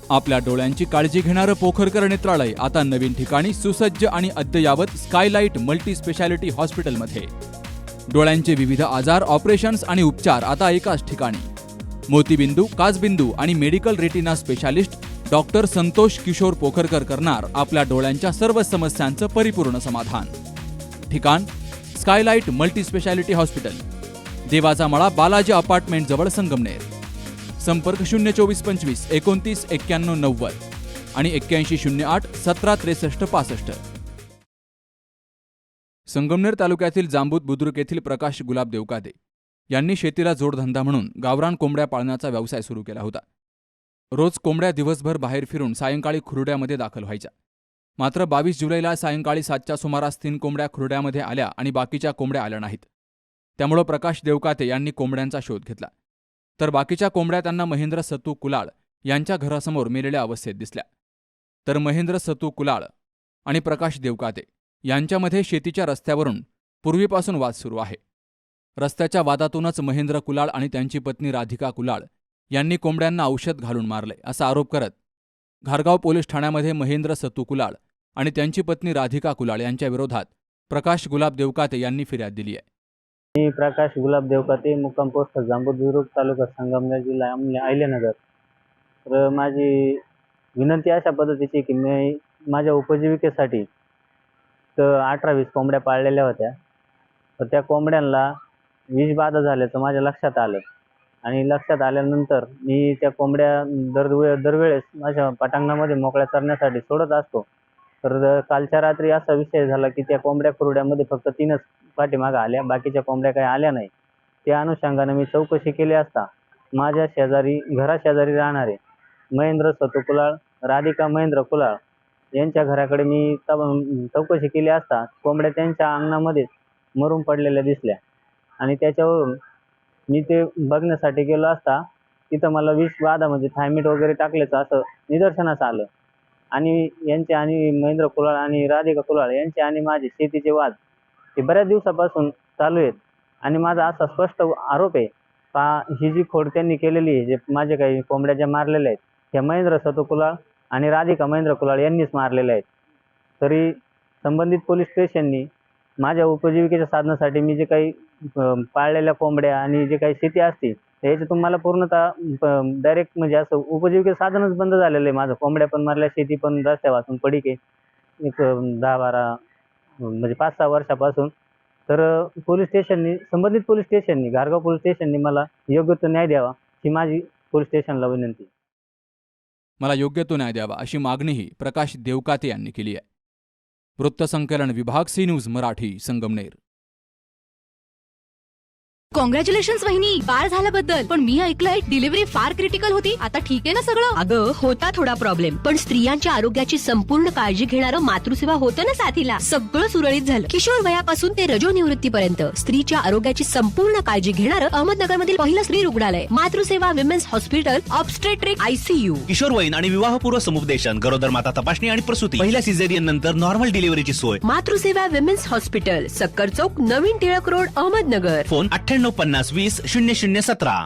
आपल्या डोळ्यांची काळजी घेणारं पोखरकर नेत्रालय आता नवीन ठिकाणी सुसज्ज आणि अद्ययावत स्कायलाइट मल्टी स्पेशालिटी हॉस्पिटलमध्ये. डोळ्यांचे विविध आजार, ऑपरेशन्स आणि उपचार आता एकाच ठिकाणी. मोतीबिंदू, काचबिंदू आणि medical retina specialist doctor Santosh Kishor Pokharkar करणार आपल्या डोळ्यांच्या सर्व समस्यांचं परिपूर्ण समाधान. ठिकाण स्कायलाइट मल्टी स्पेशालिटी हॉस्पिटल, देवाचा मळा, बालाजी अपार्टमेंट जवळ, संगमनेर. संपर्क 02425 29 91 90 आणि 8108 17 63 65. संगमनेर तालुक्यातील जांबूत बुद्रुक येथील प्रकाश गुलाब देवकाते यांनी शेतीला जोडधंदा म्हणून गावरान कोंबड्या पाळण्याचा व्यवसाय सुरू केला होता. रोज कोंबड्या दिवसभर बाहेर फिरून सायंकाळी खुरड्यामध्ये दाखल व्हायच्या. मात्र 22 जुलैला सायंकाळी 7च्या सुमारास 3 कोंबड्या खुरड्यामध्ये आल्या आणि बाकीच्या कोंबड्या आल्या नाहीत. त्यामुळे प्रकाश देवकाते यांनी कोंबड्यांचा शोध घेतला, तर बाकीच्या कोंबड्या त्यांना महेंद्र सतू कुलाळ यांच्या घरासमोर मेलेल्या अवस्थेत दिसल्या. तर महेंद्र सतू कुलाळ आणि प्रकाश देवकाते यांच्यामध्ये शेतीच्या रस्त्यावरून पूर्वीपासून वाद सुरू आहे. रस्त्याच्या वादातूनच महेंद्र कुलाळ आणि त्यांची पत्नी राधिका कुलाळ यांनी कोंबड्यांना औषध घालून मारले असा आरोप करत घारगाव पोलीस ठाण्यामध्ये महेंद्र सतू कुलाळ आणि त्यांची पत्नी राधिका कुलाळ यांच्या विरोधात प्रकाश गुलाब देवकाते यांनी फिर्याद दिली आहे. मी प्रकाश गुलाब देवकाते, मुक्काम पोस्ट जांबूत बुद्रुक, तालुका संगमनेर, जिल्हा अहिल्यानगर. तर माझी विनंती अशा पद्धतीची की मी माझ्या उपजीविकेसाठी तर 18-20 कोंबड्या पाळलेल्या होत्या. तर त्या कोंबड्यांना विषबाधा झाल्याचं माझ्या लक्षात आलं आणि लक्षात आल्यानंतर मी त्या कोंबड्या दरवेळेस माझ्या पटांगणामध्ये मोकळ्या चरण्यासाठी सोडत असतो. तर कालच्या रात्री असा विषय झाला की त्या कोंबड्या खुरड्यामध्ये फक्त 3च पाठीमागं आल्या, बाकीच्या कोंबड्या काही आल्या नाही. त्या अनुषंगाने मी चौकशी केली असता माझ्या घराशेजारी राहणारे महेंद्र सतू कुलाळ, राधिका महेंद्र कुलाळ यांच्या घराकडे मी चौकशी केली असता कोंबड्या त्यांच्या अंगणामध्ये मरून पडलेल्या दिसल्या आणि त्याच्यावरून मी ते बघण्यासाठी गेलो असता तिथं मला विषबाधा म्हणजे थायमिट वगैरे टाकल्याचं असं निदर्शनास आलं. आणि यांचे आणि महेंद्र कुलाळ आणि राधिका कुलाळ यांचे आणि माझे शेतीचे वाद हे बऱ्याच दिवसापासून चालू आहेत आणि माझा असा स्पष्ट आरोप आहे का ही जी खोड त्यांनी केलेली आहे, जे माझे काही कोंबड्या ज्या मारलेल्या आहेत त्या महेंद्र सतू कुलाळ आणि राधिका महेंद्र कुलाळ यांनीच मारलेल्या आहेत. तरी संबंधित पोलीस स्टेशननी माझ्या उपजीविकेच्या साधनासाठी मी जे काही पाळलेल्या कोंबड्या आणि जे काही शेती असते याच्यातून मला पूर्णतः डायरेक्ट म्हणजे असं उपजीविकेचं साधनच बंद झालेलं आहे माझं. कोंबड्या पण मारल्या, शेती पण रस्त्या वाचून पडीक आहे एक 10-12 म्हणजे 5-6 वर्षापासून. तर संबंधित पोलीस स्टेशननी घारगाव पोलीस स्टेशननी मला योग्य तो न्याय द्यावा ही माझी पोलीस स्टेशनला विनंती. मला योग्य तो न्याय द्यावा अशी मागणीही प्रकाश देवकाते यांनी केली आहे. वृत्तसंकलन विभाग, C news Marathi, Sangamner. Congratulations वहिनी, बाळ झाल्याबद्दल. पण मी ऐकलंय डिलिव्हरी फार क्रिटिकल होती. आता ठीक आहे ना सगळं? अगं होता थोडा प्रॉब्लेम, पण स्त्रियांच्या आरोग्याची संपूर्ण काळजी घेणारं मातृसेवा होतं ना साथीला. सगळं सुरळीत झालं. किशोर वयापासून ते रजोनिवृत्तीपर्यंत स्त्रीच्या आरोग्याची संपूर्ण काळजी घेणारं अहमदनगर मधील पहिलं स्त्री रुग्णालय Matruseva women's hospital, obstetric ICU. किशोरवयीन आणि विवाहपूर्व समुपदेशन, गरोदर माता तपासणी आणि प्रसूती, पहिल्या सिझेरियन नंतर नॉर्मल डिलिव्हरीची सोय. मातृसेवा विमेन्स हॉस्पिटल, सक्कर चौक, नवीन टिळक रोड, अहमदनगर. फोन 9850 20 0017.